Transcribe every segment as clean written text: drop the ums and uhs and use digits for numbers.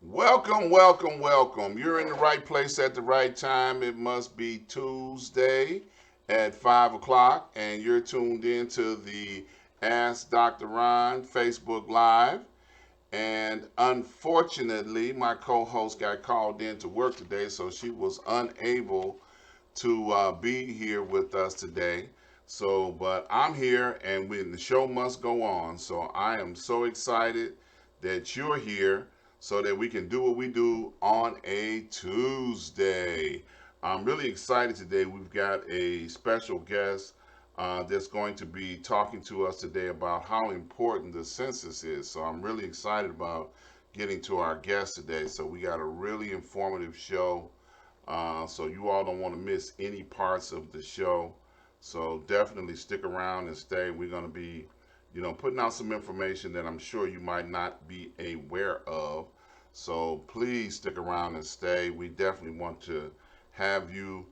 Welcome, welcome, welcome. You're in the right place at the right time. It must be Tuesday at 5 o'clock, and you're tuned in to the Ask Dr. Ron Facebook Live. And unfortunately, my co host got called in to work today, so she was unable to be here with us today. But I'm here, and the show must go on. So I am so excited that you're here so that we can do what we do on a Tuesday. I'm really excited today. We've got a special guest that's going to be talking to us today about how important the census is. So I'm really excited about getting to our guest today. So we got a really informative show, so you all don't want to miss any parts of the show. So definitely stick around and stay. We're going to be, putting out some information that I'm sure you might not be aware of. So please stick around and stay. We definitely want to have you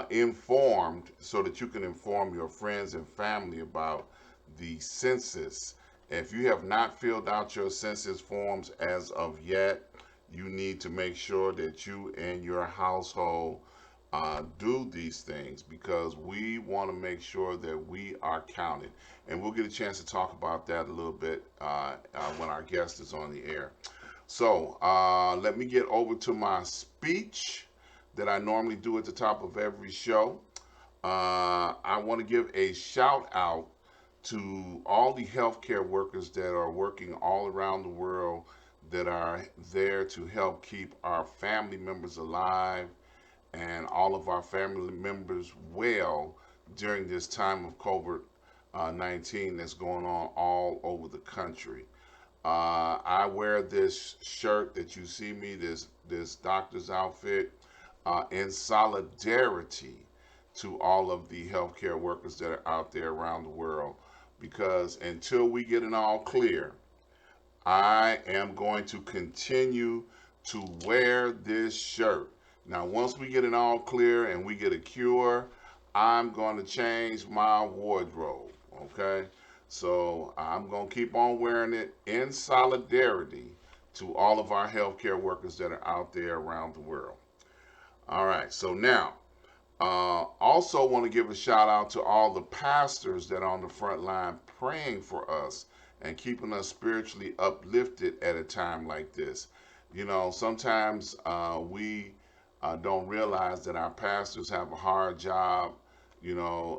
informed so that you can inform your friends and family about the census. If you have not filled out your census forms as of yet, you need to make sure that you and your household do these things because we want to make sure that we are counted. And we'll get a chance to talk about that a little bit when our guest is on the air. So let me get over to my speech that I normally do at the top of every show. I want to give a shout out to all the healthcare workers that are working all around the world that are there to help keep our family members alive and all of our family members well during this time of COVID 19 that's going on all over the country. I wear this shirt that you see me, this doctor's outfit, in solidarity to all of the healthcare workers that are out there around the world. Because until we get it all clear, I am going to continue to wear this shirt. Now, once we get it all clear and we get a cure, I'm going to change my wardrobe. Okay? So I'm going to keep on wearing it in solidarity to all of our healthcare workers that are out there around the world. All right. So now, also want to give a shout out to all the pastors that are on the front line praying for us and keeping us spiritually uplifted at a time like this. Sometimes we don't realize that our pastors have a hard job,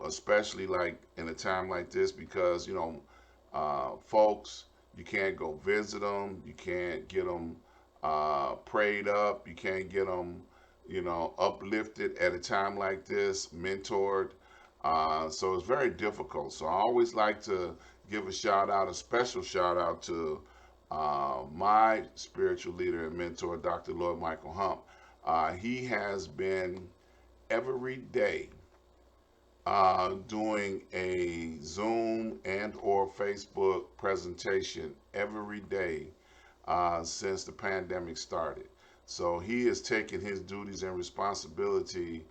especially like in a time like this because, folks, you can't go visit them, you can't get them prayed up, you can't get them uplifted at a time like this, mentored. So it's very difficult. So I always like to give a shout out, a special shout out to my spiritual leader and mentor, Dr. Lloyd Michael Hump. He has been every day doing a Zoom and or Facebook presentation every day since the pandemic started. So he has taken his duties and responsibility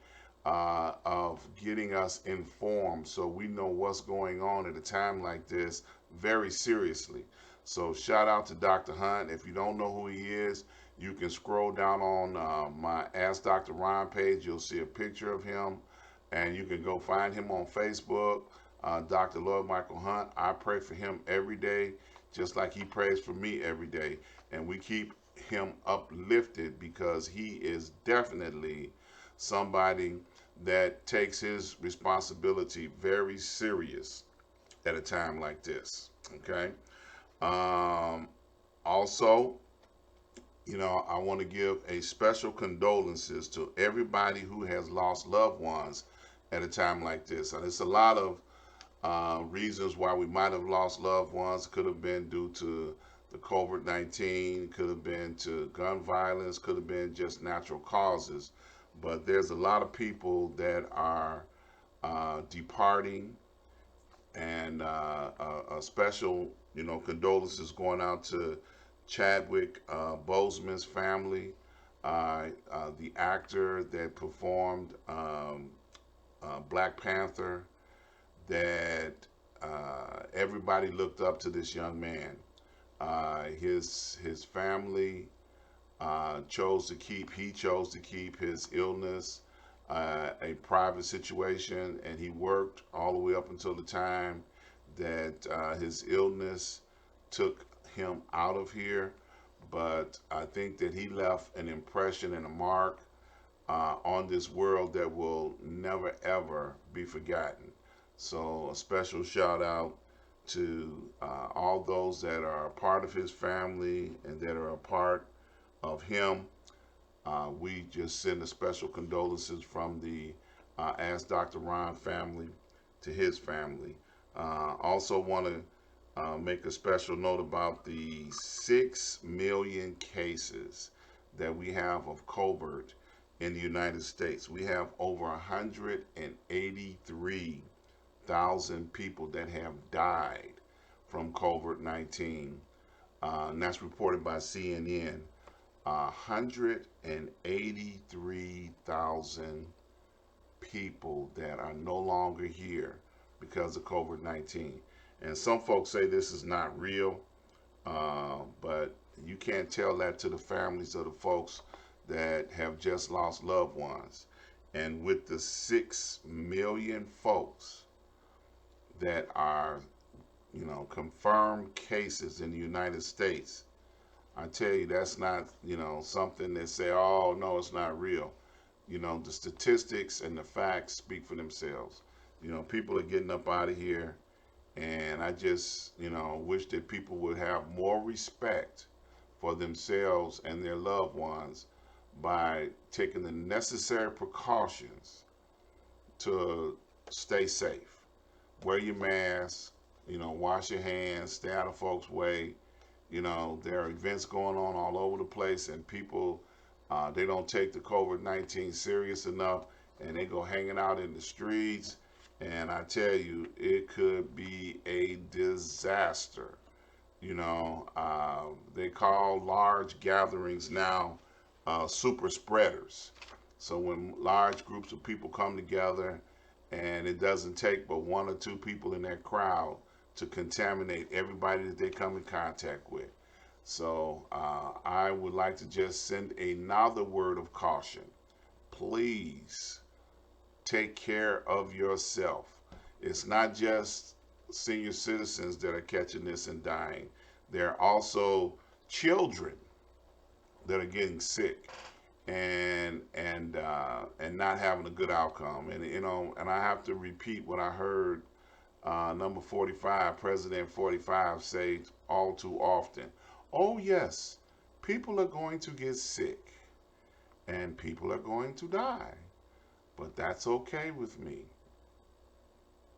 of getting us informed so we know what's going on at a time like this very seriously. So shout out to Dr. Hunt. If you don't know who he is, you can scroll down on my Ask Dr. Ron page. You'll see a picture of him, and you can go find him on Facebook. Dr. Lloyd Michael Hunt. I pray for him every day, just like he prays for me every day, and we keep him uplifted because he is definitely somebody that takes his responsibility very serious at a time like this. Okay. Um, Also, I want to give a special condolences to everybody who has lost loved ones at a time like this. And it's a lot of reasons why we might have lost loved ones. Could have been due to the COVID 19, could have been to gun violence, could have been just natural causes. But there's a lot of people that are departing, and a special, condolences going out to Chadwick Boseman's family, the actor that performed Black Panther, that everybody looked up to this young man. His family he chose to keep his illness a private situation, and he worked all the way up until the time that his illness took him out of here. But I think that he left an impression and a mark on this world that will never ever be forgotten. So a special shout out to all those that are a part of his family and that are a part of him. We just send a special condolences from the Ask Dr. Ron family to his family. Also want to make a special note about the 6 million cases that we have of COVID in the United States. We have over 183,000 people that have died from COVID-19. And that's reported by CNN. 183,000 people that are no longer here because of COVID-19. And some folks say this is not real, but you can't tell that to the families of the folks that have just lost loved ones. And with the 6 million folks that are, confirmed cases in the United States, I tell you, that's not, something that say, oh, no, it's not real. The statistics and the facts speak for themselves. People are getting up out of here, and I just, wish that people would have more respect for themselves and their loved ones by taking the necessary precautions to stay safe. Wear your mask, wash your hands, stay out of folks' way. There are events going on all over the place, and people, they don't take the COVID-19 serious enough, and they go hanging out in the streets. And I tell you, it could be a disaster. They call large gatherings now super spreaders. So when large groups of people come together, and it doesn't take but 1 or 2 people in that crowd to contaminate everybody that they come in contact with. So I would like to just send another word of caution. Please take care of yourself. It's not just senior citizens that are catching this and dying. There are also children that are getting sick and not having a good outcome. And I have to repeat what I heard number 45, President 45, say all too often. Oh yes, people are going to get sick and people are going to die, but that's okay with me.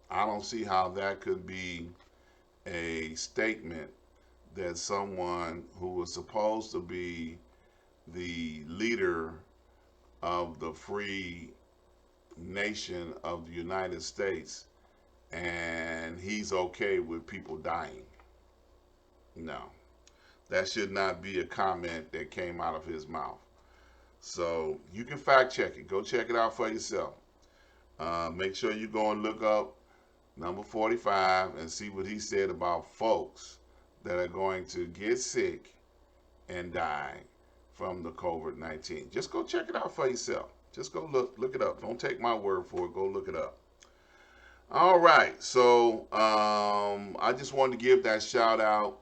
I don't see how that could be a statement that someone who was supposed to be the leader of the free nation of the United States, and he's okay with people dying. No, that should not be a comment that came out of his mouth. So you can fact check it. Go check it out for yourself. Make sure you go and look up number 45 and see what he said about folks that are going to get sick and die from the COVID-19. Just go check it out for yourself. Just go look it up. Don't take my word for it. Go look it up. All right. So I just wanted to give that shout out,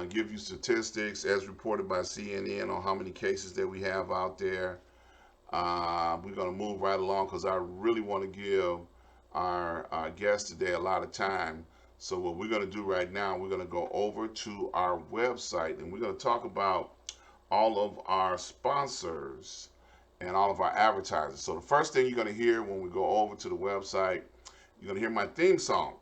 give you statistics as reported by CNN on how many cases that we have out there. We're going to move right along because I really want to give our guest today a lot of time. So what we're going to do right now, we're going to go over to our website and we're going to talk about all of our sponsors and all of our advertisers. So the first thing you're going to hear when we go over to the website, you're going to hear my theme song.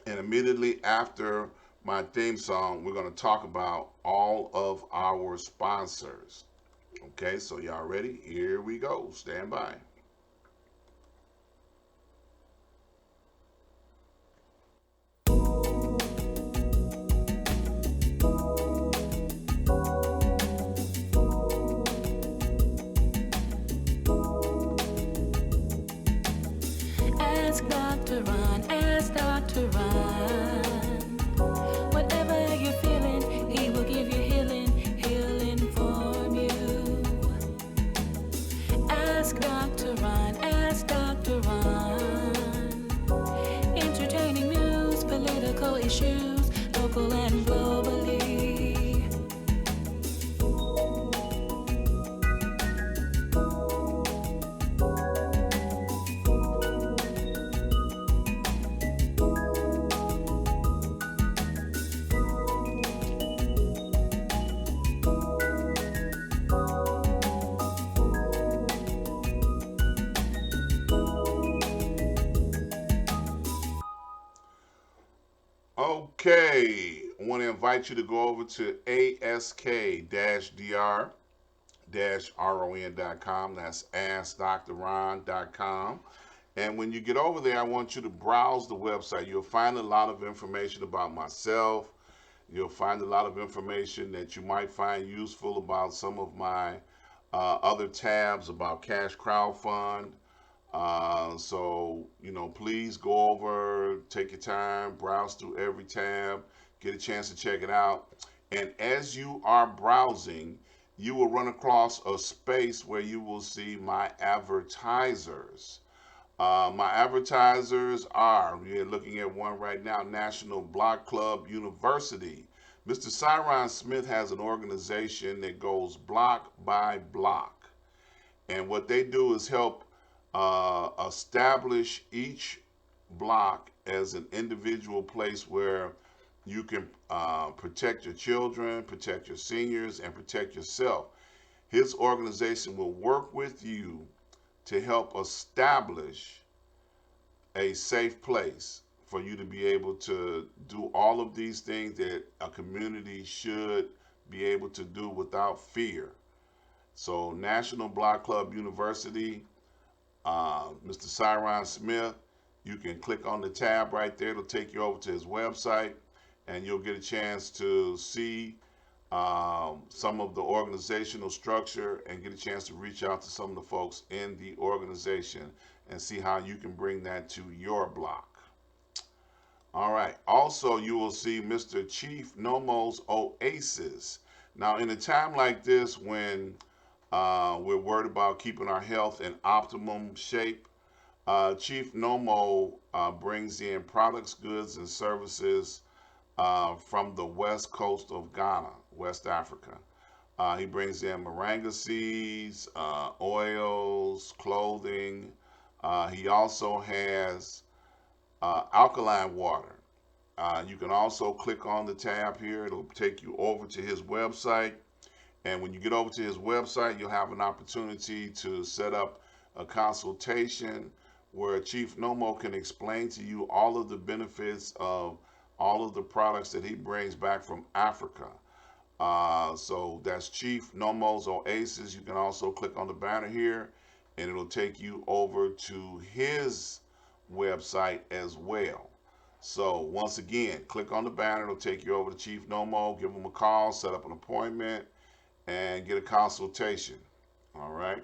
And immediately after my theme song, we're going to talk about all of our sponsors. Okay, so y'all ready? Here we go. Stand by. Ask Dr. Ron, ask Dr. Ron. Whatever you're feeling, he will give you healing, healing for Okay, I want to invite you to go over to ask-dr-ron.com. That's askdrron.com. And when you get over there, I want you to browse the website. You'll find a lot of information about myself. You'll find a lot of information that you might find useful about some of my other tabs about Cash Crowdfund. Please go over, take your time, browse through every tab, get a chance to check it out. And as you are browsing, you will run across a space where you will see my advertisers. My advertisers are, we're looking at one right now, National Block Club University. Mr. Cyron Smith has an organization that goes block by block. And what they do is help establish each block as an individual place where you can protect your children, protect your seniors, and protect yourself. His organization will work with you to help establish a safe place for you to be able to do all of these things that a community should be able to do without fear. So, National Block Club University, Mr. Cyron Smith, you can click on the tab right there. It'll take you over to his website, and you'll get a chance to see some of the organizational structure and get a chance to reach out to some of the folks in the organization and see how you can bring that to your block. All right. Also, you will see Mr. Chief Nomo's Oasis. Now, in a time like this when we're worried about keeping our health in optimum shape, Chief Nomo brings in products, goods, and services from the west coast of Ghana, West Africa. He brings in moringa seeds, oils, clothing. He also has alkaline water. You can also click on the tab here. It'll take you over to his website. And when you get over to his website, you'll have an opportunity to set up a consultation where Chief Nomo can explain to you all of the benefits of all of the products that he brings back from Africa. So that's Chief Nomo's Oasis. You can also click on the banner here, and it'll take you over to his website as well. So once again, click on the banner. It'll take you over to Chief Nomo. Give him a call, set up an appointment, and get a consultation. All right.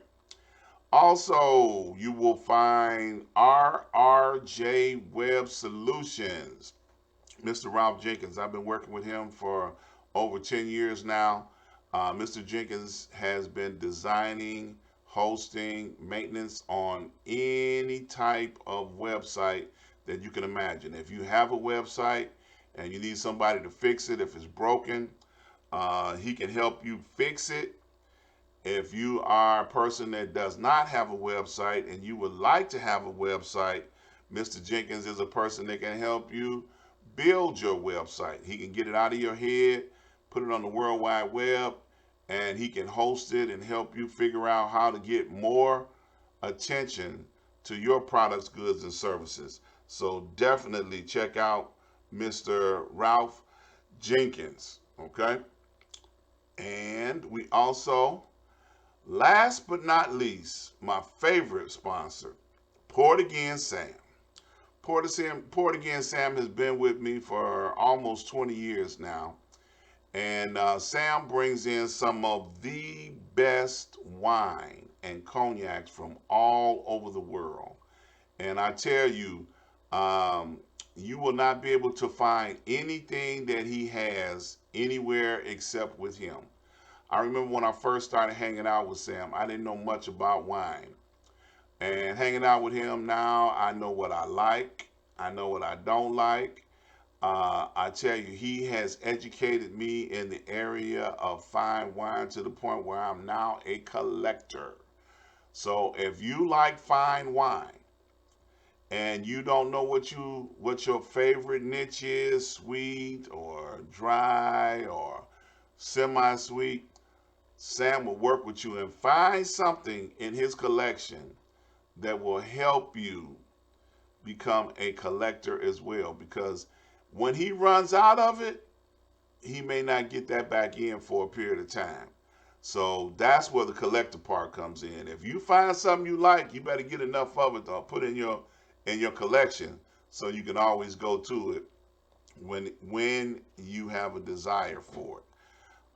Also, you will find RRJ Web Solutions. Mr. Ralph Jenkins, I've been working with him for over 10 years now. Mr. Jenkins has been designing, hosting, maintenance on any type of website that you can imagine. If you have a website and you need somebody to fix it, if it's broken, he can help you fix it. If you are a person that does not have a website and you would like to have a website, Mr. Jenkins is a person that can help you build your website. He can get it out of your head, put it on the World Wide Web, and he can host it and help you figure out how to get more attention to your products, goods, and services. So definitely check out Mr. Ralph Jenkins, okay? And we also, last but not least, my favorite sponsor, Port Again Sam. Port Again Sam has been with me for almost 20 years now. And Sam brings in some of the best wine and cognacs from all over the world. And I tell you, you will not be able to find anything that he has anywhere except with him. I remember when I first started hanging out with Sam, I didn't know much about wine. And hanging out with him now, I know what I like. I know what I don't like. I tell you, he has educated me in the area of fine wine to the point where I'm now a collector. So if you like fine wine and you don't know what your favorite niche is, sweet or dry or semi-sweet, Sam will work with you and find something in his collection that will help you become a collector as well. Because When he runs out of it, he may not get that back in for a period of time. So that's where the collector part comes in. If you find something you like, you better get enough of it to put in your collection so you can always go to it when you have a desire for it.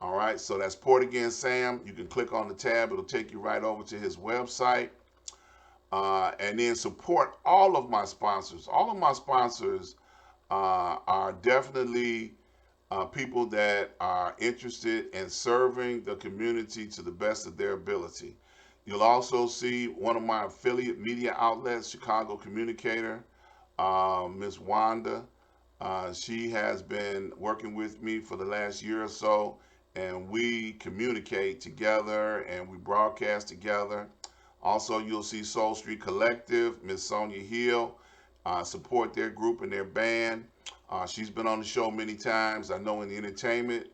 All right, so that's Port Again Sam. You can click on the tab, it'll take you right over to his website. And then support all of my sponsors. All of my sponsors are definitely people that are interested in serving the community to the best of their ability. You'll also see one of my affiliate media outlets, Chicago Communicator, Miss Wanda. She has been working with me for the last year or so, and we communicate together and we broadcast together. Also, you'll see Soul Street Collective, Miss Sonia Hill, support their group and their band. She's been on the show many times. I know in the entertainment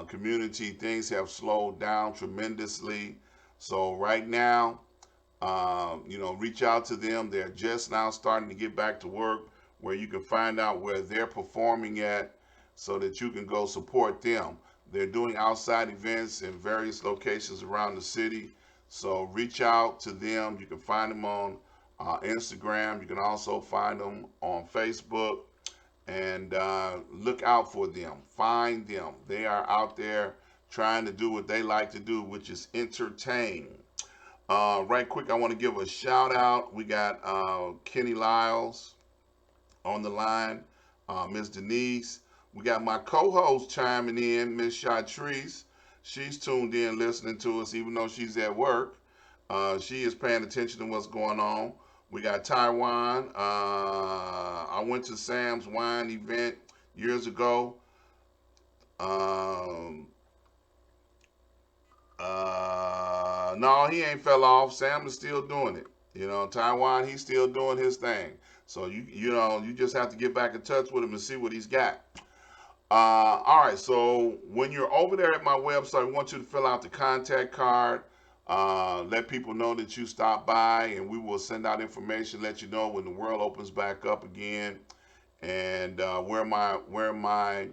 community, things have slowed down tremendously. So right now, reach out to them. They're just now starting to get back to work, where you can find out where they're performing at so that you can go support them. They're doing outside events in various locations around the city. So reach out to them. You can find them on Instagram. You can also find them on Facebook. And look out for them. Find them. They are out there trying to do what they like to do, which is entertain. Right quick, I want to give a shout out. We got Kenny Lyles on the line, Miss Denise. We got my co-host chiming in, Miss Chartrice. She's tuned in listening to us even though she's at work. She is paying attention to what's going on. We got Taiwan. I went to Sam's wine event years ago. Um, no, he ain't fell off. Sam is still doing it. Taiwan, he's still doing his thing. So you just have to get back in touch with him and see what he's got. All right, so when you're over there at my website, I want you to fill out the contact card. Let people know that you stopped by, and we will send out information, let you know when the world opens back up again, and where my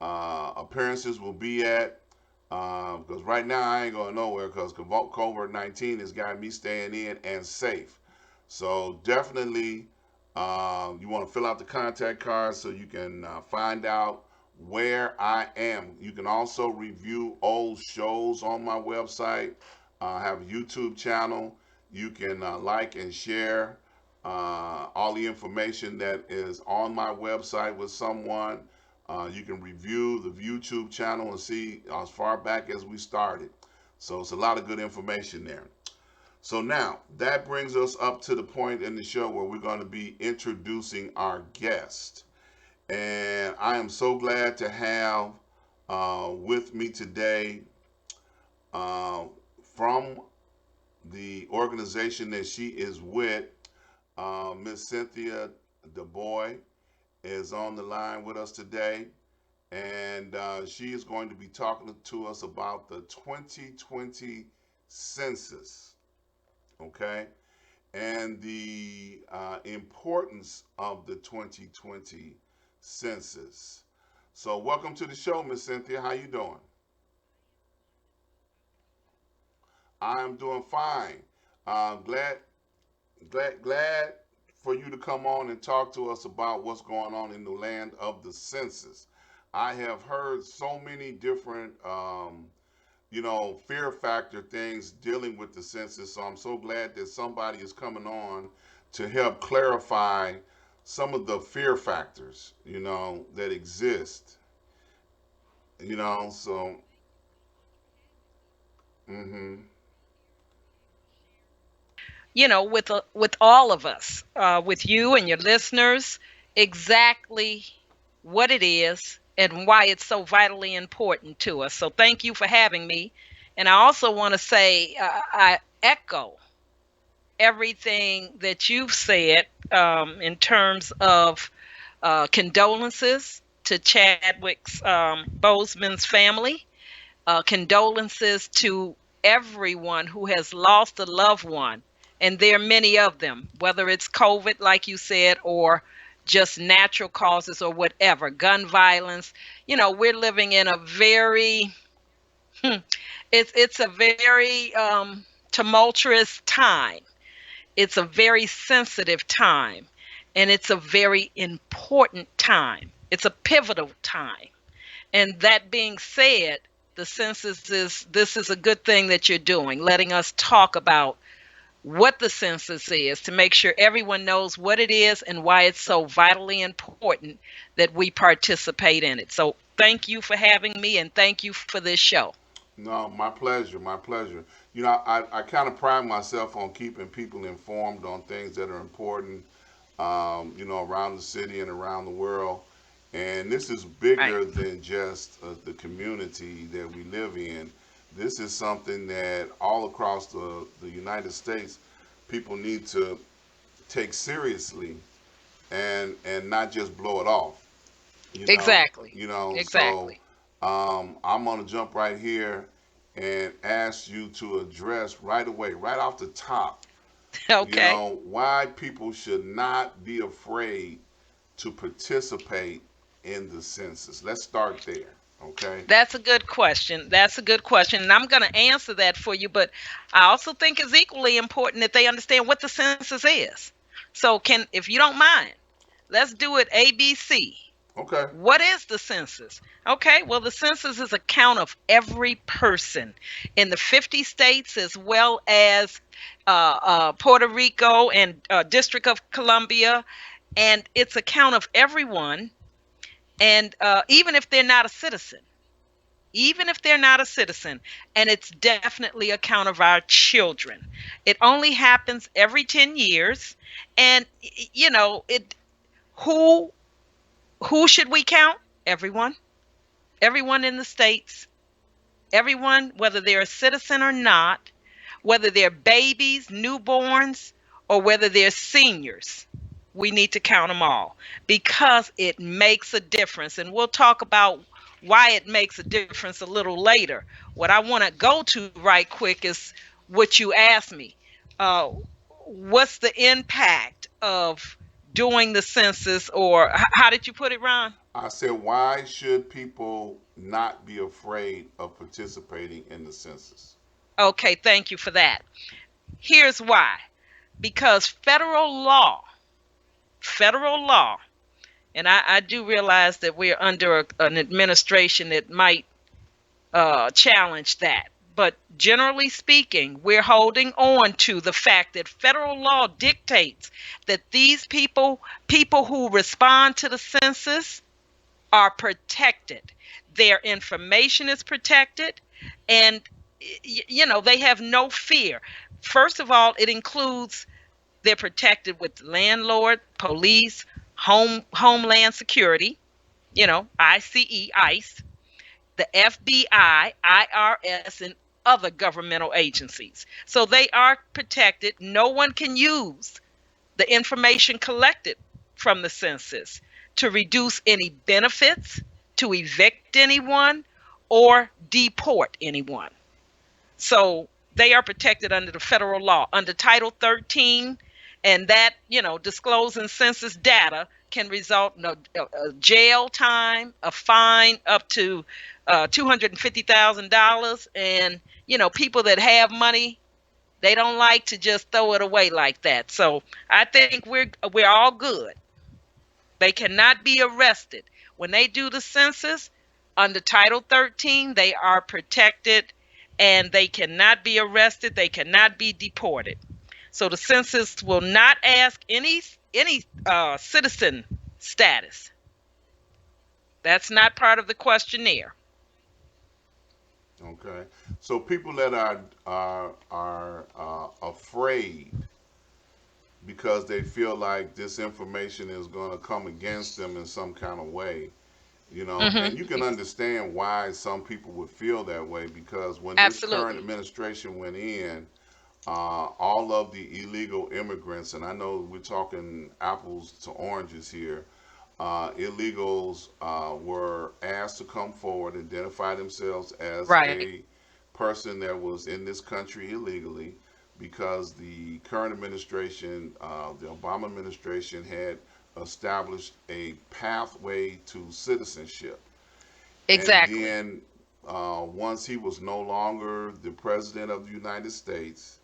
appearances will be at. Because right now I ain't going nowhere because COVID-19 has got me staying in and safe. So definitely, you want to fill out the contact card so you can find out where I am. You can also review old shows on my website. I have a YouTube channel. You can like and share all the information that is on my website with someone. You can review the YouTube channel and see as far back as we started. So it's a lot of good information there. So now that brings us up to the point in the show where we're going to be introducing our guest. And I am so glad to have with me today from the organization that she is with, Miss Cynthia DeBow is on the line with us today. And she is going to be talking to us about the 2020 census, okay? And the importance of the 2020 census. So welcome to the show, Miss Cynthia. How you doing? I'm doing fine. Glad for you to come on and talk to us about what's going on in the land of the census. I have heard so many different, fear factor things dealing with the census. So I'm so glad that somebody is coming on to help clarify some of the fear factors, that exist. So, mm-hmm, With all of us, with you and your listeners, exactly what it is and why it's so vitally important to us. So thank you for having me. And I also want to say I echo everything that you've said in terms of condolences to Chadwick's Boseman's family, condolences to everyone who has lost a loved one. And there are many of them, whether it's COVID, like you said, or just natural causes or whatever, gun violence. We're living in a very it's a very tumultuous time. It's a very sensitive time, and it's a very important time. It's a pivotal time. And that being said, the census is this is a good thing that you're doing, letting us talk about what the census is to make sure everyone knows what it is and why it's so vitally important that we participate in it. So thank you for having me, and thank you for this show. No, my pleasure, my pleasure. I kind of pride myself on keeping people informed on things that are important, around the city and around the world. And this is Right. bigger than just the community that we live in. This is something that all across the United States, people need to take seriously and not just blow it off. You know, Exactly. so Exactly. I'm gonna jump right here and ask you to address right away, right off the top, Okay. why people should not be afraid to participate in the census. Let's start there. Okay. That's a good question. That's a good question. And I'm going to answer that for you. But I also think it's equally important that they understand what the census is. So, if you don't mind, let's do it ABC. Okay. What is the census? Okay, well, the census is a count of every person in the 50 states as well as Puerto Rico and District of Columbia. And it's a count of everyone. And even if they're not a citizen, even if they're not a citizen, and it's definitely a count of our children. It only happens every 10 years. And, who who should we count? Everyone. Everyone in the states, everyone, whether they're a citizen or not, whether they're babies, newborns, or whether they're seniors. We need to count them all because it makes a difference. And we'll talk about why it makes a difference a little later. What I want to go to right quick is what you asked me. Uh, what's the impact of doing the census, or how did you put it, Ron? I said, why should people not be afraid of participating in the census? Okay, thank you for that. Here's why. Because federal law, and I do realize that we're under an administration that might challenge that. But generally speaking, we're holding on to the fact that federal law dictates that these people who respond to the census, are protected. Their information is protected, and they have no fear. First of all, it includes they're protected with landlord, police, homeland security, ICE, the FBI, IRS, and other governmental agencies. So they are protected. No one can use the information collected from the census to reduce any benefits, to evict anyone, or deport anyone. So they are protected under the federal law, under Title 13, and that, disclosing census data can result in a jail time, a fine up to $250,000. And, people that have money, they don't like to just throw it away like that. So I think we're all good. They cannot be arrested. When they do the census under Title 13, they are protected and they cannot be arrested. They cannot be deported. So the census will not ask any citizen status. That's not part of the questionnaire. Okay. So people that are afraid because they feel like this information is going to come against them in some kind of way, Hmm. and you can understand why some people would feel that way because when this current Absolutely. administration went in, all of the illegal immigrants, and I know we're talking apples to oranges here, illegals were asked to come forward, identify themselves as Right. a person that was in this country illegally because the current administration, the Obama administration, had established a pathway to citizenship. And Exactly. then once he was no longer the president of the United States,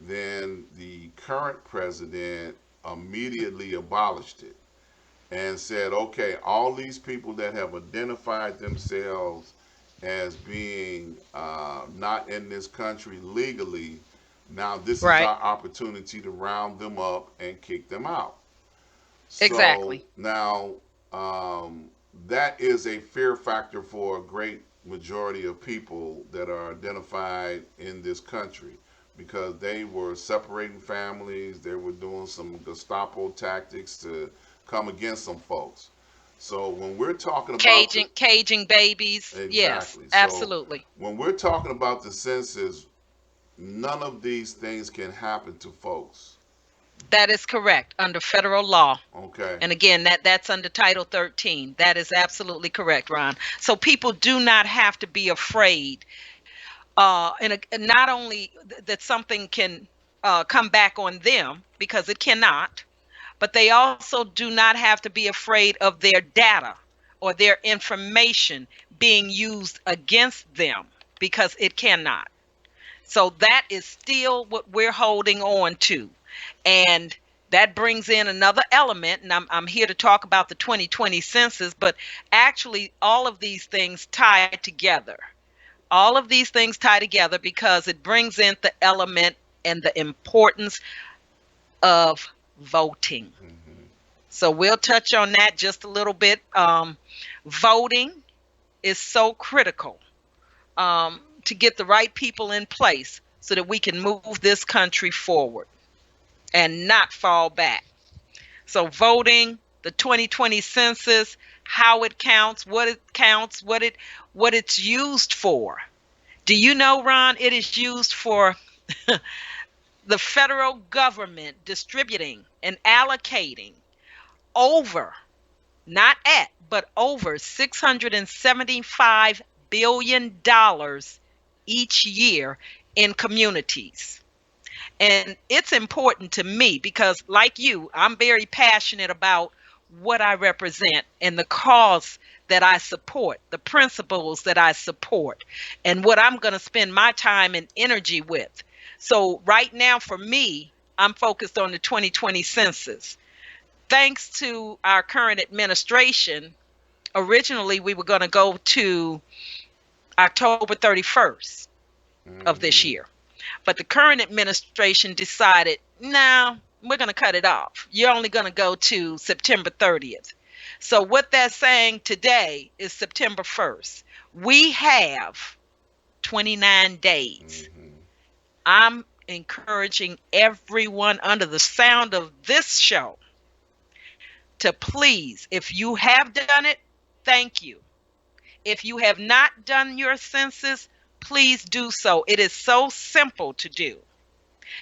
then the current president immediately abolished it and said, okay, all these people that have identified themselves as being not in this country legally, now this is Right. our opportunity to round them up and kick them out. So Exactly. now that is a fear factor for a great majority of people that are identified in this country because they were separating families, they were doing some Gestapo tactics to come against some folks. So when we're talking about the Caging babies. Yes, exactly, so absolutely. when we're talking about the census, none of these things can happen to folks. That is correct under federal law. Okay. And again, that's under Title 13. That is absolutely correct, Ron. So people do not have to be afraid. And not only that something can come back on them because it cannot, but they also do not have to be afraid of their data or their information being used against them because it cannot. So that is still what we're holding on to. And that brings in another element. And I'm here to talk about the 2020 census, but actually, all of these things tie together. All of these things tie together because it brings in the element and the importance of voting. Mm-hmm. So we'll touch on that just a little bit. Voting is so critical to get the right people in place so that we can move this country forward and not fall back. So voting, the 2020 census, how it counts, what it's used for. Do you know, Ron, it is used for the federal government distributing and allocating over, not at, but over $675 billion each year in communities. And it's important to me because, like you, I'm very passionate about what I represent and the cause that I support, the principles that I support, and what I'm going to spend my time and energy with. So, right now, for me, I'm focused on the 2020 census. Thanks to our current administration, originally we were going to go to October 31st of this Mm-hmm. year. But the current administration decided, no, we're going to cut it off. You're only going to go to September 30th. So what that's saying today is September 1st. We have 29 days. Mm-hmm. I'm encouraging everyone under the sound of this show to please, if you have done it, thank you. If you have not done your census, please do so. It is so simple to do.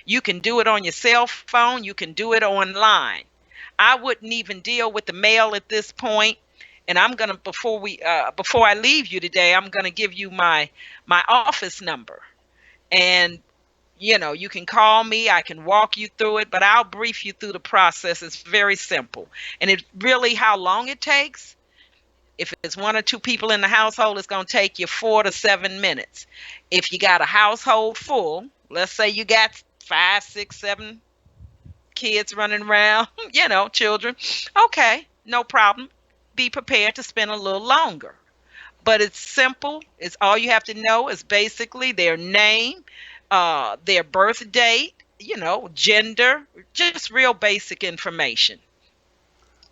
You can do it on your cell phone, you can do it online. I wouldn't even deal with the mail at this point. And I'm gonna before I leave you today, I'm gonna give you my office number. And you can call me, I can walk you through it, but I'll brief you through the process. It's very simple. And it really how long it takes. If it's one or two people in the household, it's going to take you 4 to 7 minutes. If you got a household full, let's say you got 5, 6, 7 kids running around, children, okay, no problem. Be prepared to spend a little longer. But it's simple. It's all you have to know is basically their name, their birth date, gender, just real basic information.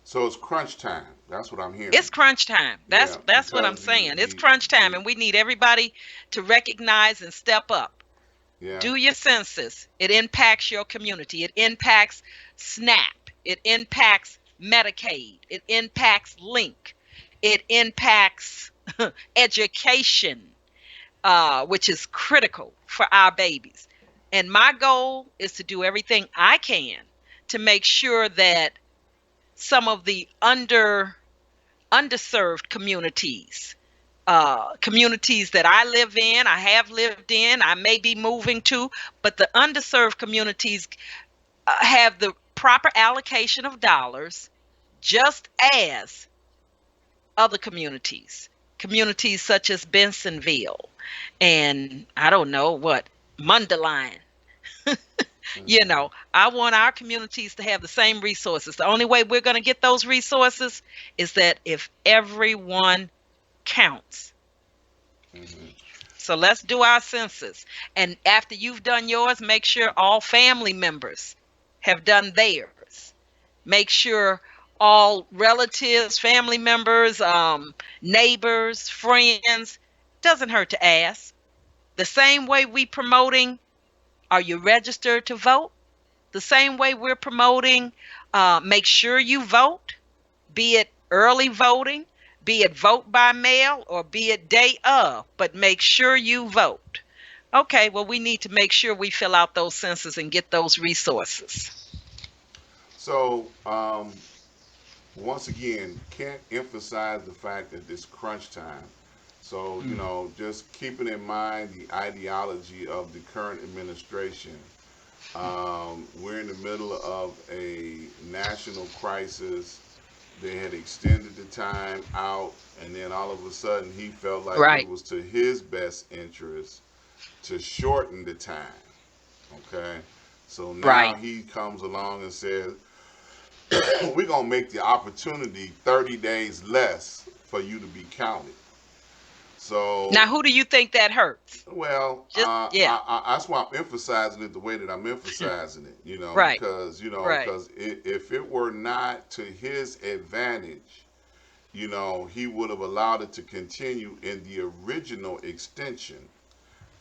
So it's crunch time. That's what I'm hearing. It's crunch time. That's Yeah, that's what I'm because saying. It's crunch time, and we need everybody to recognize and step up. yeah. Do your census. It impacts your community. It impacts SNAP. It impacts Medicaid. It impacts Link. It impacts education, which is critical for our babies. And my goal is to do everything I can to make sure that some of the underserved communities, communities that I live in, I have lived in, I may be moving to, but the underserved communities have the proper allocation of dollars, just as other communities such as Bensonville and I don't know what, Mundelein. Hmm. I want our communities to have the same resources. The only way we're going to get those resources is that if everyone counts. Hmm. So let's do our census. And after you've done yours, make sure all family members have done theirs. Make sure all relatives, family members, neighbors, friends, doesn't hurt to ask. The same way we promoting, are you registered to vote? The same way we're promoting, make sure you vote, be it early voting, be it vote by mail, or be it day of, but make sure you vote. Okay, well, we need to make sure we fill out those census and get those resources. So, once again, can't emphasize the fact that this crunch time. So, Mm. just keeping in mind the ideology of the current administration. We're in the middle of a national crisis. They had extended the time out, and then all of a sudden, he felt like it Right, was to his best interest to shorten the time. Okay, so now right. he comes along and says, we're gonna make the opportunity 30 days less for you to be counted. Now, So, who do you think that hurts? well, Just, yeah, that's why I'm emphasizing it the way that I'm emphasizing it. right, Because right, if it were not to his advantage, he would have allowed it to continue in the original extension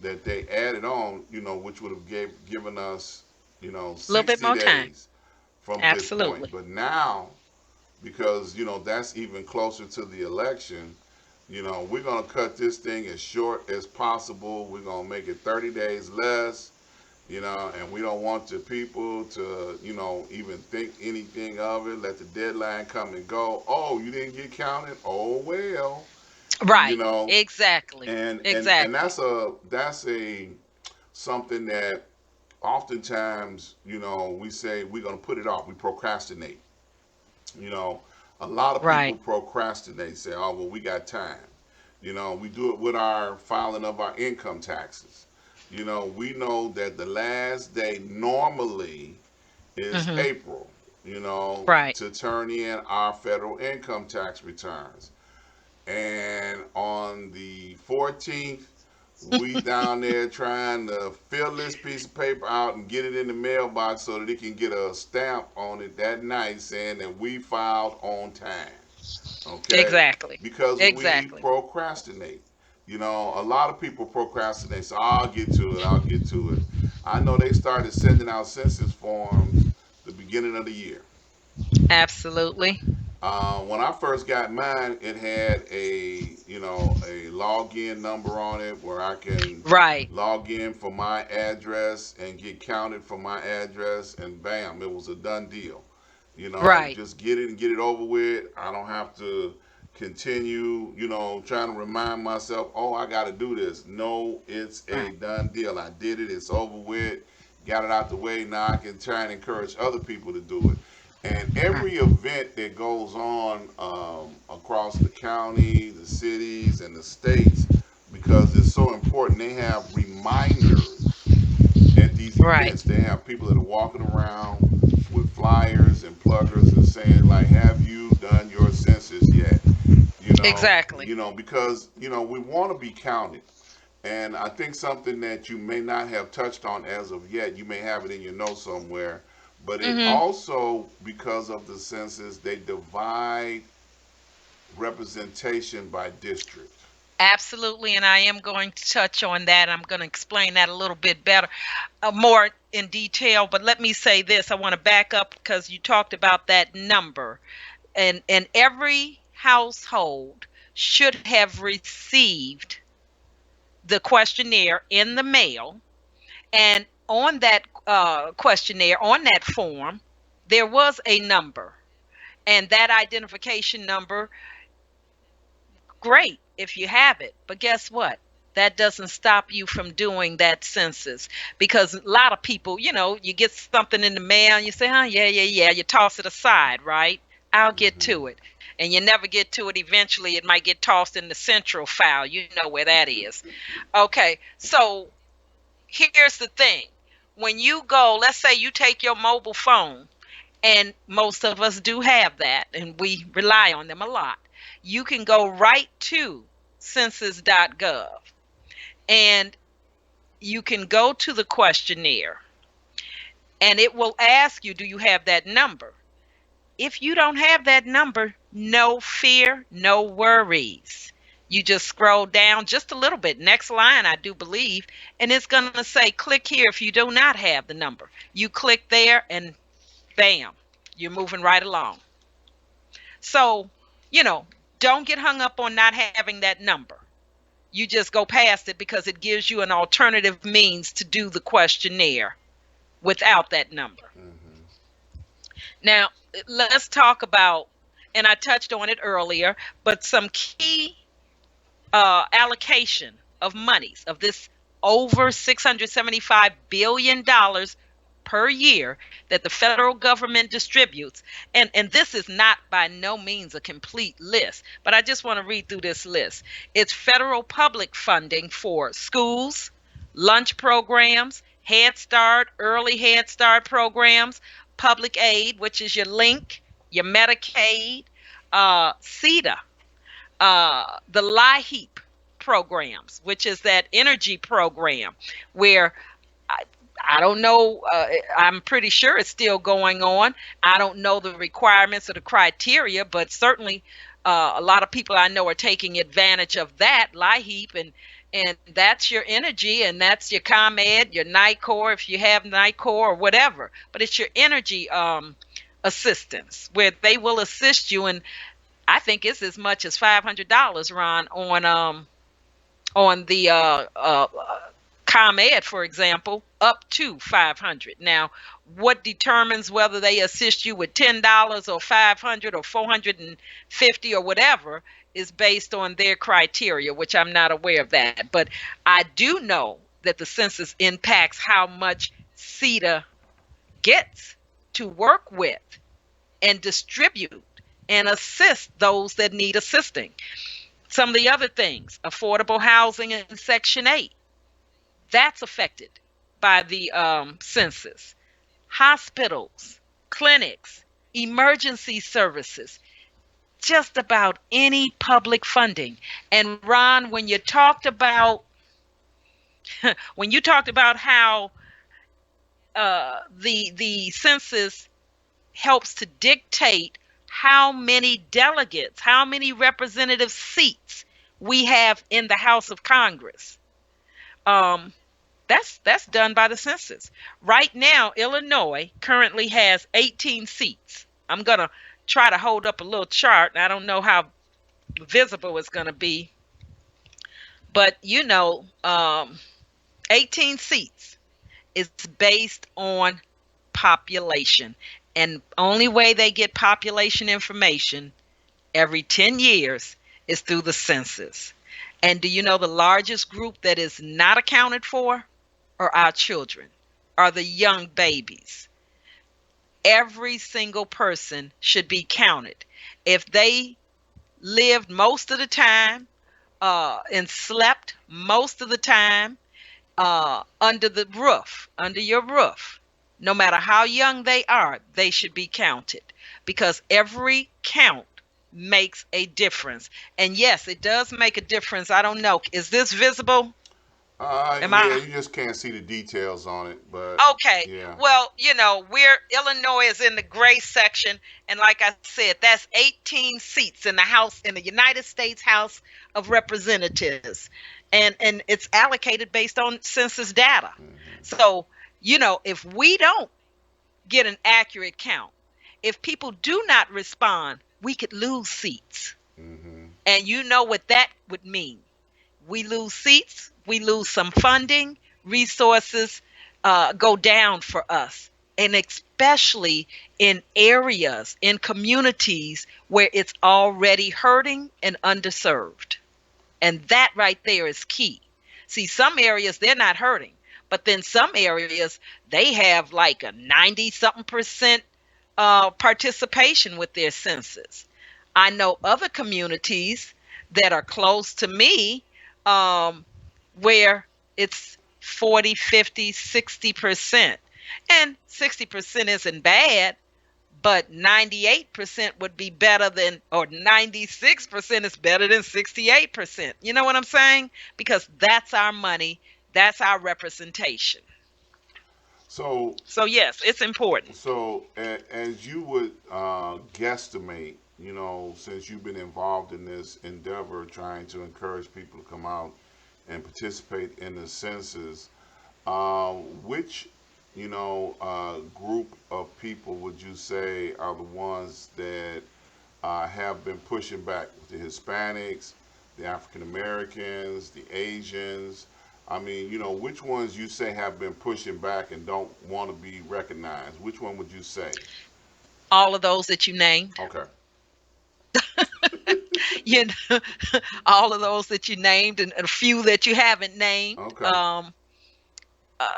that they added on. Which would have given us, a little bit 60 more time. days from this point. Absolutely. But now, because that's even closer to the election, we're going to cut this thing as short as possible. We're going to make it 30 days less, and we don't want the people to, even think anything of it. Let the deadline come and go. Oh, you didn't get counted? Oh, well, you Right. know, Exactly. and Exactly. that's a something that oftentimes, we say we're going to put it off. We procrastinate. You know, a lot of people Right. procrastinate, say, oh, well, we got time. We do it with our filing of our income taxes. We know that the last day normally is Mhm. April, Right. to turn in our federal income tax returns. And on the 14th, we down there trying to fill this piece of paper out and get it in the mailbox so that it can get a stamp on it that night saying that we filed on time. Okay? Exactly. Because we Exactly. procrastinate. A lot of people procrastinate. So I'll get to it. I'll get to it. I know they started sending out census forms the beginning of the year. Absolutely. When I first got mine, it had a login number on it where I can Right. log in for my address and get counted for my address, and bam, it was a done deal. Right. Just get it and get it over with. I don't have to continue, trying to remind myself, oh, I got to do this. No, it's a Right. done deal. I did it. It's over with. Got it out the way. Now I can try and encourage other people to do it. And Right. every event that goes on across the county, the cities, and the states, because it's so important, they have reminders at these Right. events. They have people that are walking around with flyers and pluggers and saying, like, have you done your census yet? Exactly. Because we want to be counted. And I think something that you may not have touched on as of yet, you may have it in your notes somewhere, but it Mhm. also, because of the census, they divide representation by district. Absolutely, and I am going to touch on that. I'm going to explain that a little bit better, more in detail. But let me say this: I want to back up because you talked about that number, and every household should have received the questionnaire in the mail, and on that questionnaire, on that form, there was a number, and that identification number, great if you have it. But guess what? That doesn't stop you from doing that census because a lot of people, you get something in the mail and you say, oh, yeah, yeah, yeah. You toss it aside, right? I'll get to it. And you never get to it. Eventually, it might get tossed in the central file. You know where that is. Okay, so here's the thing. When you go, let's say you take your mobile phone, and most of us do have that, and we rely on them a lot. You can go right to census.gov, and you can go to the questionnaire, and it will ask you, do you have that number? If you don't have that number, no fear, no worries. You just scroll down just a little bit, next line, I do believe, and it's going to say, click here if you do not have the number. You click there, and bam, you're moving right along. So, don't get hung up on not having that number. You just go past it because it gives you an alternative means to do the questionnaire without that number. Now, let's talk about, and I touched on it earlier, but some key allocation of monies of this over $675 billion per year that the federal government distributes. And this is not by no means a complete list, but I just want to read through this list. It's federal public funding for schools, lunch programs, Head Start, early Head Start programs, public aid, which is your link, your Medicaid, CETA, the LIHEAP programs, which is that energy program where I don't know, I'm pretty sure it's still going on. I don't know the requirements or the criteria, but certainly a lot of people I know are taking advantage of that, LIHEAP, and that's your energy, and that's your ComEd, your NICOR, if you have NICOR or whatever. But it's your energy assistance where they will assist you, and I think it's as much as $500, Ron, on the ComEd, for example, up to $500. Now, what determines whether they assist you with $10 or $500 or $450 or whatever is based on their criteria, which I'm not aware of that. But I do know that the census impacts how much CETA gets to work with and distribute and assist those that need assisting. Some of the other things, affordable housing in Section 8, that's affected by the census. Hospitals, clinics, emergency services, just about any public funding. And Ron, when you talked about how the census helps to dictate how many delegates, how many representative seats we have in the House of Congress. That's done by the census. Right now, Illinois currently has 18 seats. I'm going to try to hold up a little chart, and I don't know how visible it's going to be. But, 18 seats is based on population. And only way they get population information every 10 years is through the census. And do you know the largest group that is not accounted for are our children, are the young babies. Every single person should be counted. If they lived most of the time and slept most of the time under your roof, no matter how young they are, they should be counted because every count makes a difference. And yes, it does make a difference. I don't know. Is this visible? You just can't see the details on it, but okay. yeah. Well, Illinois is in the gray section, and like I said, that's 18 seats in the United States House of Representatives, and it's allocated based on census data. So, if we don't get an accurate count, if people do not respond, we could lose seats. And you know what that would mean. We lose seats, we lose some funding, resources go down for us. And especially in areas, in communities where it's already hurting and underserved. And that right there is key. See, some areas, they're not hurting. But then some areas, they have like a 90-something% participation with their census. I know other communities that are close to me, um, where it's 40, 50, 60%. And 60% isn't bad, but 98% would be better than, or 96% is better than 68%. You know what I'm saying? Because that's our money, that's our representation. So, So, yes, it's important. as you would guesstimate, since you've been involved in this endeavor, trying to encourage people to come out and participate in the census, which, group of people would you say are the ones that have been pushing back? The Hispanics, the African Americans, the Asians. I mean, which ones you say have been pushing back and don't want to be recognized? Which one would you say? All of those that you named, Okay. you know, all of those that you named, and a few that you haven't named. Okay.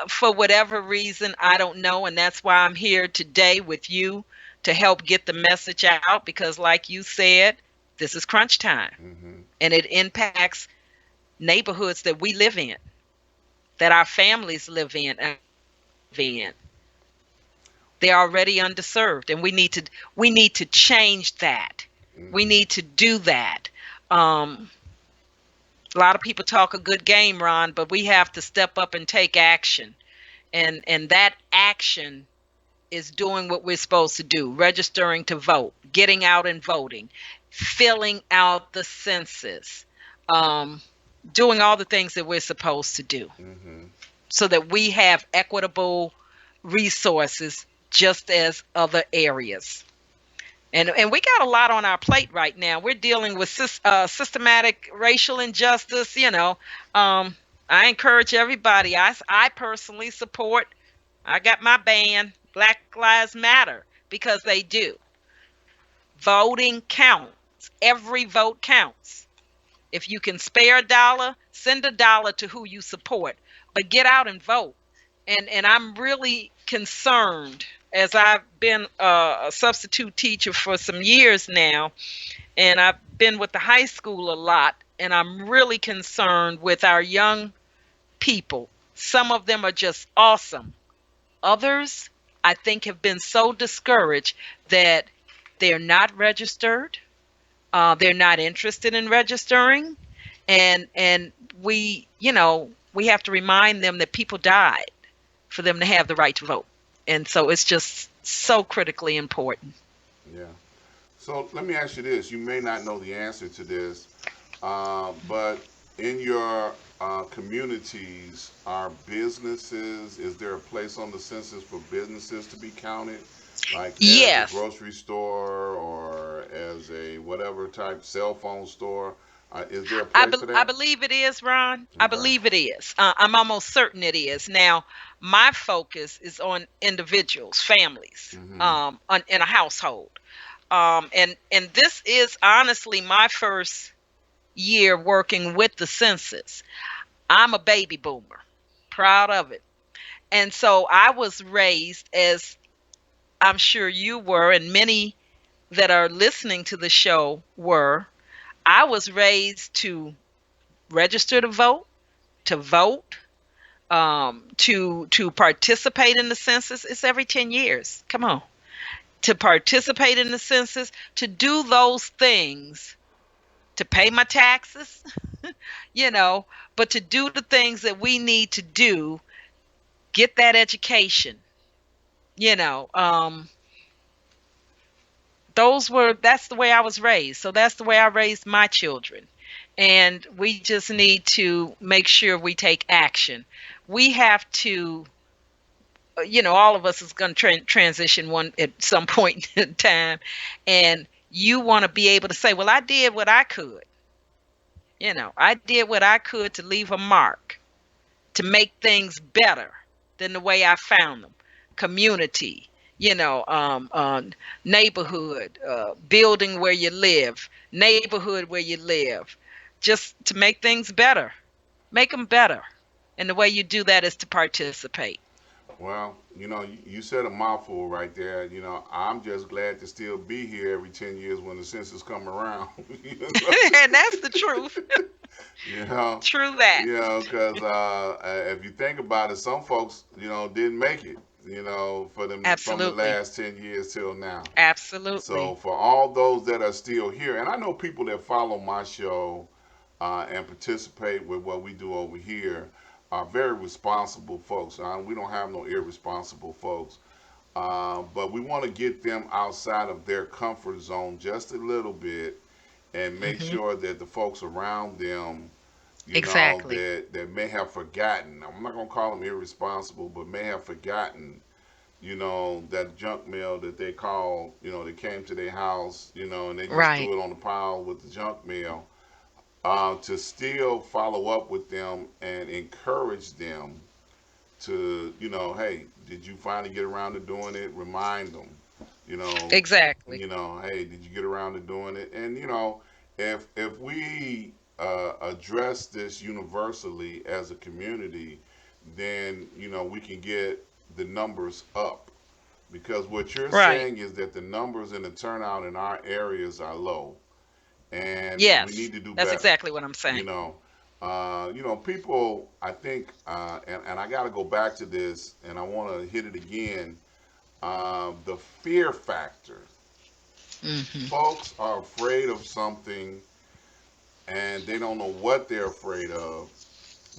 For whatever reason, I don't know. And that's why I'm here today with you to help get the message out because, like you said, this is crunch time Hmm. and it impacts neighborhoods that we live in, that our families live in. They're already underserved, and we need to change that. We Hmm. need to do that. Um, a lot of people talk a good game, Ron, but we have to step up and take action. And that action is doing what we're supposed to do, registering to vote, getting out and voting, filling out the census, um, doing all the things that we're supposed to do Hmm. so that we have equitable resources just as other areas. And we got a lot on our plate right now. We're dealing with systematic racial injustice. I encourage everybody. I personally support. I got my band, Black Lives Matter, because they do. Voting counts. Every vote counts. If you can spare a dollar, send a dollar to who you support, but get out and vote. And I'm really concerned as I've been a substitute teacher for some years now, and I've been with the high school a lot, and I'm really concerned with our young people. Some of them are just awesome. Others, I think, have been so discouraged that they're not registered. They're not interested in registering, and we have to remind them that people died for them to have the right to vote, and so it's just so critically important. Yeah. So let me ask you this. You may not know the answer to this, but in your communities, are businesses, is there a place on the census for businesses to be counted? Like as a Yes, grocery store or as a whatever type cell phone store? Is there a place for I that? believe it is, Ron. I Okay. believe it is. I'm almost certain it is. Now, my focus is on individuals, families, Mm-hmm. in a household. And this is honestly my first year working with the census. I'm a baby boomer, proud of it. And so I was raised, as I'm sure you were, and many that are listening to the show were. I was raised to register to vote, to participate in the census. It's every 10 years. Come on. To participate in the census, to do those things, to pay my taxes, you know, but to do the things that we need to do, get that education, you know. That's the way I was raised. So that's the way I raised my children. And we just need to make sure we take action. We have to, all of us is going to transition one at some point in time. And you want to be able to say, well, I did what I could. I did what I could to leave a mark, to make things better than the way I found them. Community, neighborhood, building where you live, neighborhood where you live, just to make things better, make them better. And the way you do that is to participate. Well, you said a mouthful right there. I'm just glad to still be here every 10 years when the census come around. you know, And that's the truth. you know, True that. because if you think about it, some folks, didn't make it, for them from the Absolutely. last 10 years till now. So Absolutely. for all those that are still here, and I know people that follow my show and participate with what we do over here are very responsible folks. We don't have no irresponsible folks, but we want to get them outside of their comfort zone just a little bit and make Hmm. sure that the folks around them, Exactly. that may have forgotten. I'm not gonna call them irresponsible, but may have forgotten that junk mail that they called, that came to their house, and they just Right. threw it on the pile with the junk mail, to still follow up with them and encourage them to, hey, did you finally get around to doing it? Remind them, you know, Exactly. hey, did you get around to doing it? And if we address this universally as a community, then we can get the numbers up. Because what you're Right. saying is that the numbers and the turnout in our areas are low, and we Yes. need to do That's better. exactly what I'm You saying. know, people. I think, and I got to go back to this, and I want to hit it again. The fear factor. Hmm. Folks are afraid of something, and they don't know what they're afraid of,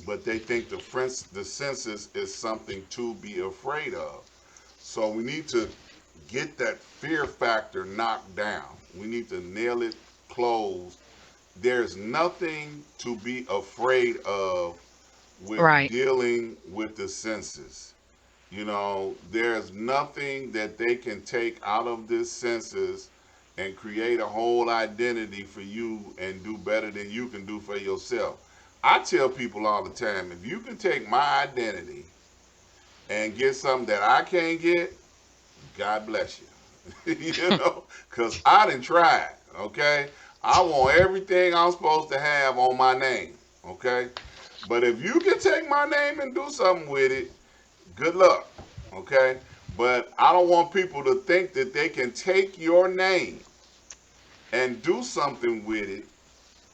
but they think the census is something to be afraid of. So we need to get that fear factor knocked down. We need to nail it closed. There's nothing to be afraid of with Right. dealing with the census. There's nothing that they can take out of this census and create a whole identity for you and do better than you can do for yourself. I tell people all the time, if you can take my identity and get something that I can't get, God bless you. Because I didn't try it, okay? I want everything I'm supposed to have on my name, okay? But if you can take my name and do something with it, good luck, okay? But I don't want people to think that they can take your name and do something with it,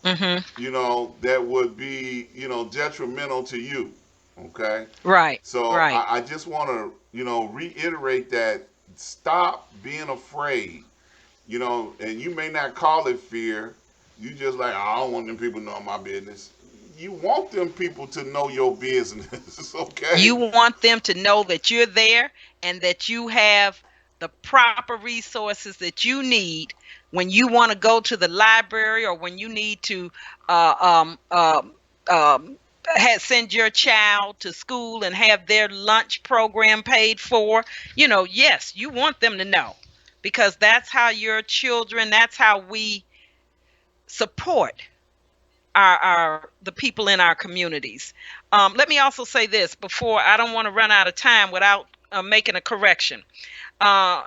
Hmm. that would be, detrimental to you, okay? Right. So Right. I just want to, reiterate that stop being afraid, and you may not call it fear. You just like, I don't want them people knowing my business. You want them people to know your business, okay? You want them to know that you're there and that you have the proper resources that you need when you want to go to the library or when you need to uh, um, um, um, send your child to school and have their lunch program paid for. Yes, you want them to know because that's how your children, that's how we support our the people in our communities. Let me also say this before I don't want to run out of time without making a correction. Uh,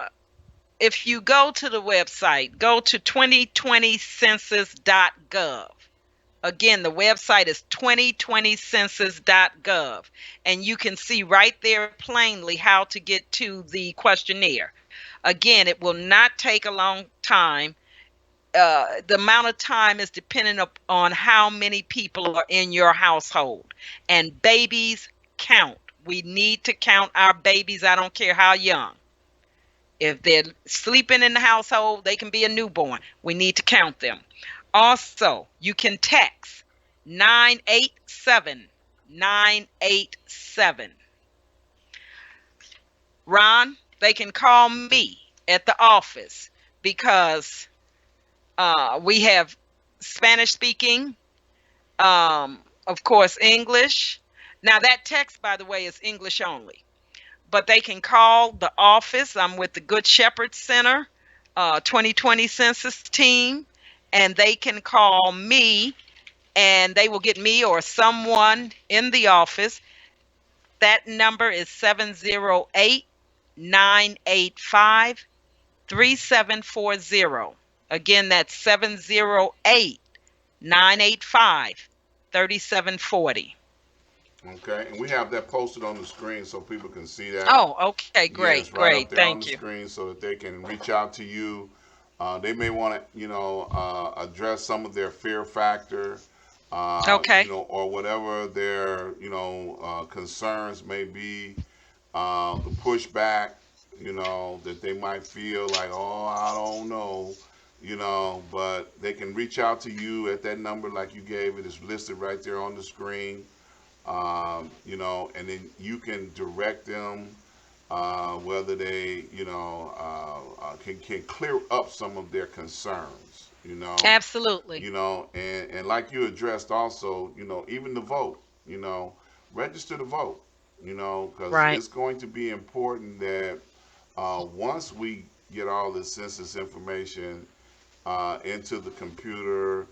if you go to the website, go to 2020census.gov. Again, the website is 2020census.gov, and you can see right there plainly how to get to the questionnaire. Again, it will not take a long time. The amount of time is dependent on how many people are in your household. And babies count. We need to count our babies. I don't care how young. If they're sleeping in the household, they can be a newborn. We need to count them. Also, you can text 987 987. Ron, they can call me at the office because we have Spanish speaking, of course, English. Now, that text, by the way, is English only, but they can call the office. I'm with the Good Shepherd Center, 2020 Census team, and they can call me and they will get me or someone in the office. That number is 708 985 3740. Again, that's 708 985 3740. Okay, and we have that posted on the screen so people can see that. Oh, okay, great, Yes, right up great. there on the Thank you. screen so that they can reach out to you. They may want to, address some of their fear factor, Okay. or whatever their, concerns may be, the pushback, that they might feel like, oh, I don't know, but they can reach out to you at that number like you gave it. It's listed right there on the screen, and then you can direct them whether they, can clear up some of their concerns, Absolutely. and like you addressed also, even the vote, you know, register to vote, because Right. it's going to be important that once we get all this census information into the computer,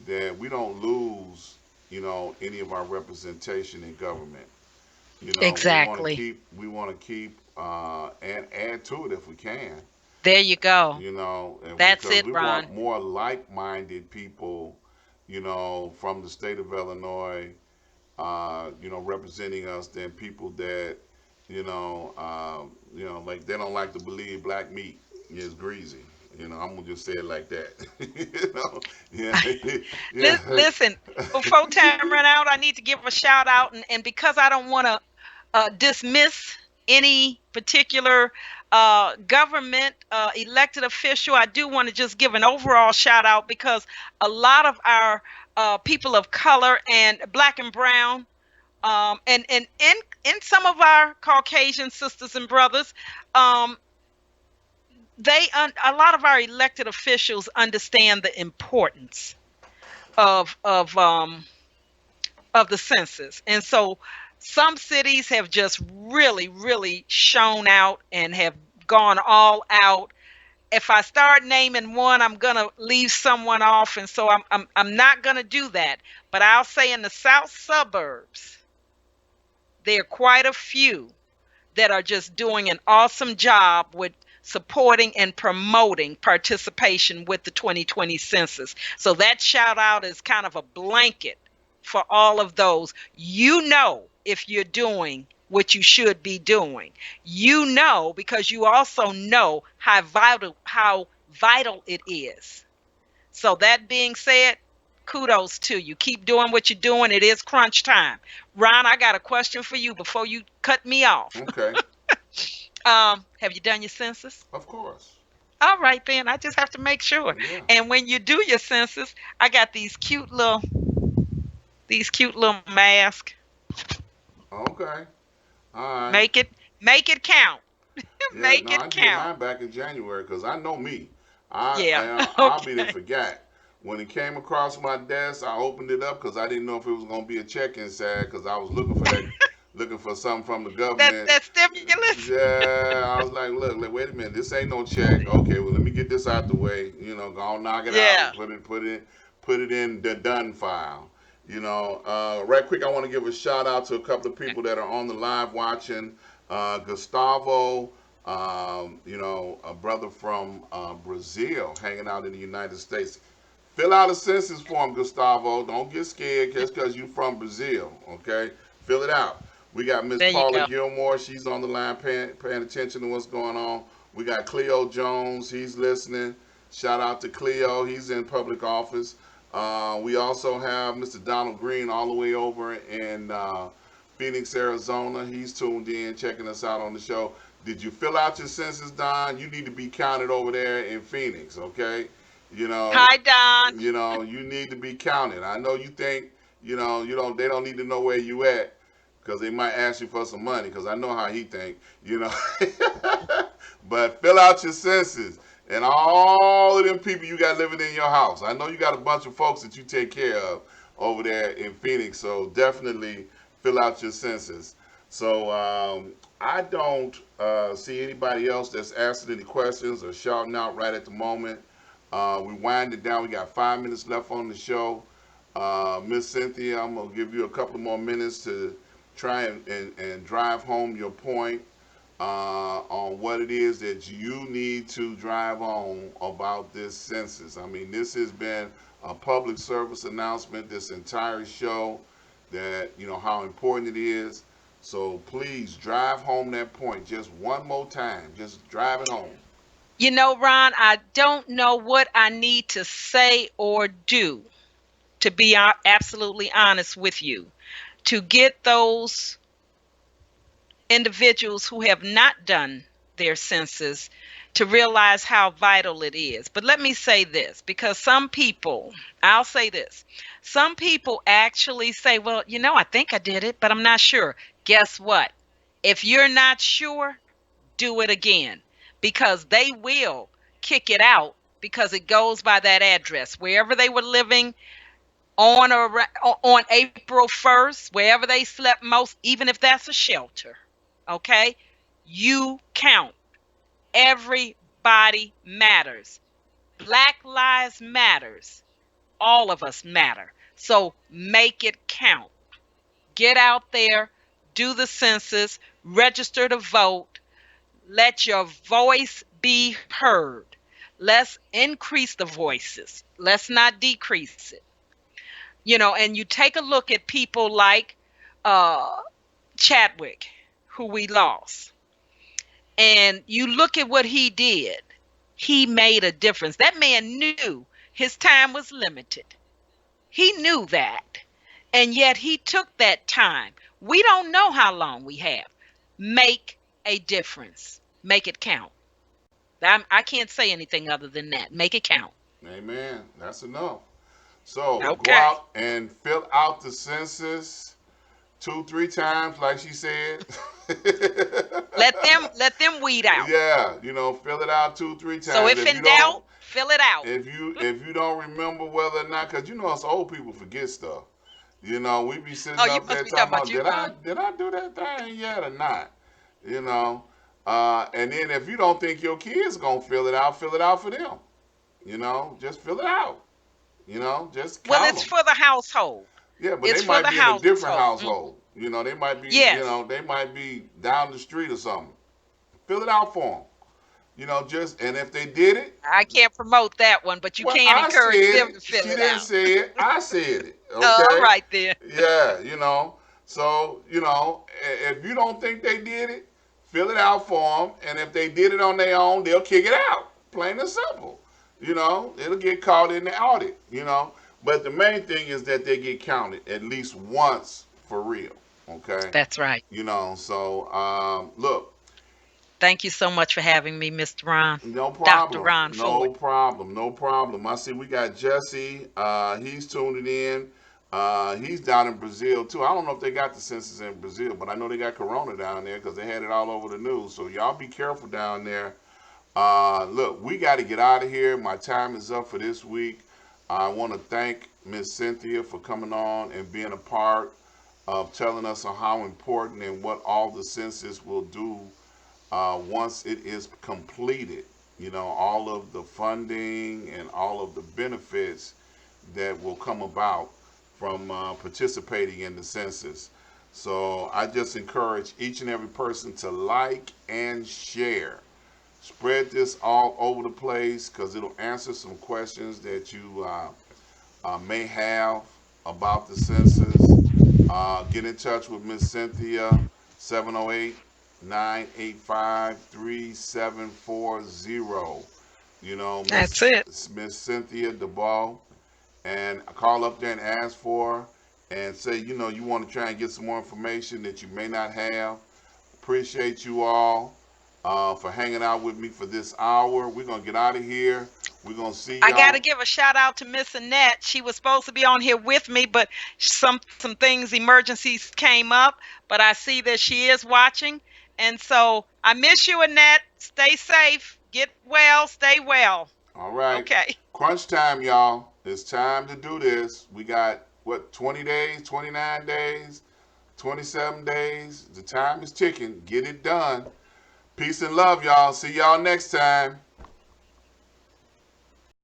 that we don't lose, any of our representation in government. Exactly. We want to keep and add to it if we can. There you go. And That's because it, we Ron. want more like-minded people, from the state of Illinois, representing us than people that, like they don't like to believe black meat is greasy. I'm gonna just say it like that. Yeah, Listen, yeah. before time run out, I need to give a shout out, and because I don't want to dismiss any particular government elected official, I do want to just give an overall shout out because a lot of our people of color and black and brown, and in some of our Caucasian sisters and brothers, um, a lot of our elected officials understand the importance of of um, of the census. And so some cities have just really, really shown out and have gone all out. If I start naming one, I'm gonna leave someone off, and so I'm not gonna do that. But I'll say in the south suburbs, there are quite a few that are just doing an awesome job with supporting and promoting participation with the 2020 census. So that shout out is kind of a blanket for all of those. You know, if you're doing what you should be doing, because you also know how vital it is. So that being said, kudos to you. Keep doing what you're doing. It is crunch time. Ron, I got a question for you before you cut me off. Okay, Have you done your census? of course. All right, then. I just have to make sure. Yeah. And when you do your census, I got these cute little masks. Okay. All right. Make it count. Yeah, Make no, I it did count. mine back in January because I know me. Yeah. I'll be the Okay. forgot. When it came across my desk, I opened it up because I didn't know if it was gonna be a check inside because I was looking for something from the That government. that stimulus. Yeah, I was like, look, wait a minute, this ain't no check. Okay, well, let me get this out the way. Go on, knock it out and Yeah. put it in the done file. Right quick, I want to give a shout out to a couple of people that are on the live watching. Gustavo, a brother from Brazil, hanging out in the United States. Fill out a census form, Gustavo. Don't get scared just because you from Brazil, okay? Fill it out. We got Miss There you Paula go. Gilmore. She's on the line paying attention to what's going on. We got Cleo Jones. He's listening. Shout out to Cleo. He's in public office. We also have Mr. Donald Green all the way over in Phoenix, Arizona. He's tuned in, checking us out on the show. Did you fill out your census, Don? You need to be counted over there in Phoenix, okay? You know, Hi, Don. you need to be counted. I know you think, they don't need to know where you at because they might ask you for some money because I know how he think, you know. But fill out your census and all of them people you got living in your house. I know you got a bunch of folks that you take care of over there in Phoenix, so definitely fill out your census. So I don't see anybody else that's asking any questions or shouting out right at the moment. We wind it down. We got 5 minutes left on the show. Miss Cynthia, I'm gonna give you a couple more minutes to try and drive home your point on what it is that you need to drive home about this census. I mean, this has been a public service announcement this entire show. that how important it is. So please drive home that point just one more time. Just drive it home. Ron, I don't know what I need to say or do, to be absolutely honest with you, to get those individuals who have not done their census to realize how vital it is. But let me say this, because I'll say this, some people actually say, well, I think I did it, but I'm not sure. Guess what? If you're not sure, do it again, because they will kick it out, because it goes by that address wherever they were living on April 1st, wherever they slept most, even if that's a shelter. Okay? You count. Everybody matters. Black lives matters. All of us matter. So make it count. Get out there, do the census, register to vote. Let your voice be heard. Let's increase the voices. Let's not decrease it. And you take a look at people like uh, Chadwick, who we lost, and you look at what he did. He made a difference. That man knew his time was limited. He knew that. And yet he took that time. We don't know how long we have. Make a difference. Make it count. I can't say anything other than that. Make it count. Amen. That's enough. So go Okay. out and fill out the census 2, 3 times, like she said. Let them weed out. Yeah, fill it out 2, 3 times. So if If you in don't, doubt, fill it out. if you don't remember whether or not, because us old people forget stuff. We be Oh, sitting you up must there be talking talking about about you, did I Ron. did I do that thing yet or not? You know. And then if you don't think your kids gonna fill it out for them. Just fill it out. Just Well, count it's them. for the household. Yeah, but they It's for might the be in a different household. household. They might be, Yes. they might be down the street or something. Fill it out for them. Just and if they did it, I can't promote that one, but you well, can I said encourage them to it. fill She it didn't out. say it. I said it. All Okay. right then. Yeah. So if you don't think they did it, fill it out for them. And if they did it on their own, they'll kick it out. Plain and simple. It'll get called in the audit. But the main thing is that they get counted at least once for real. Okay. That's right. So look, Thank you so much for having me, Mr. Ron. no Dr. problem. Ron No Ford. problem. No problem. I see we got Jesse. He's tuning in. He's down in Brazil too. I don't know if they got the census in Brazil, but I know they got Corona down there because they had it all over the news. So y'all be careful down there. Look, we got to get out of here. My time is up for this week. I want to thank Miss Cynthia for coming on and being a part of telling us on how important and what all the census will do once it is completed. All of the funding and all of the benefits that will come about from participating in the census. So I just encourage each and every person to like and share. Spread this all over the place because it'll answer some questions that you may have about the census. Get in touch with Miss Cynthia, 708-985-3740. That's it. Miss Cynthia DeBow, and call up there and ask for her and say, you want to try and get some more information that you may not have. Appreciate you all for hanging out with me for this hour. We're going to get out of here. We're going to see I got to y'all. give a shout out to Miss Annette. She was supposed to be on here with me, but some things, emergencies came up. But I see that she is watching, and so I miss you, Annette. Stay safe, get well, stay well. All right. Okay. Crunch time, y'all. It's time to do this. We got, 20 days, 29 days, 27 days. The time is ticking. Get it done. Peace and love, y'all. See y'all next time.